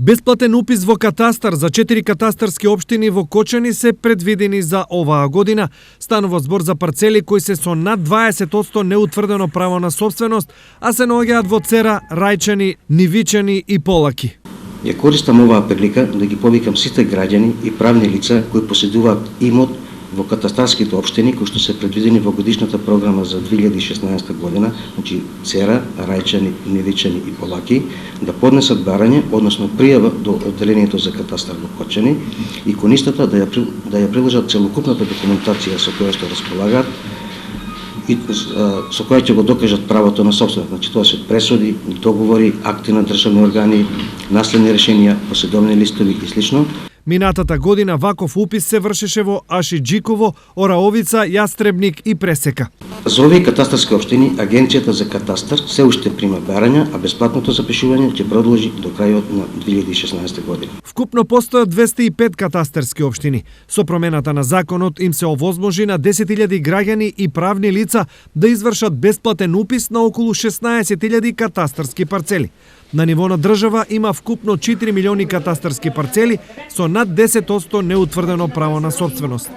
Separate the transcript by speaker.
Speaker 1: Бесплатен упис во катастар за 4 катастарски општини во Кочани се предвидени за оваа година. Станува збор за парцели кои се со над 20% неутврдено право на собственост, а се наоѓаат во Цера, Рајчани, Нивичани и Полаки.
Speaker 2: Ја користам оваа прилика да ги повикам сите граѓани и правни лица кои поседуваат имот во катастарските општини кои што се предвидени во годишната програма за 2016 година, значи Цера, Рајчани, Нивичани и Полаки, да поднесат барање, односно пријава до одделението за катастар во Кочани и кон истата да ја приложат целокупната документација со која што располагаат и со која ќе го докажат правото на собственост. Значи тоа се пресуди, договори, акти на државни органи, наследни решенија, поседовни листови и слично.
Speaker 1: Минатата година ваков упис се вршеше во Ашиџиково, Ораовица, Јастребник и Пресека.
Speaker 2: За овие катастарски општини Агенцијата за катастар се уште прима барања, а бесплатното запишување ќе продолжи до крајот на 2016 година.
Speaker 1: Вкупно постојат 205 катастарски општини. Со промената на законот им се овозможи на 10.000 граѓани и правни лица да извршат бесплатен упис на околу 16.000 катастарски парцели. На ниво на држава има вкупно 4 милиони катастарски парцели со над 10% неутврдено право на собственост.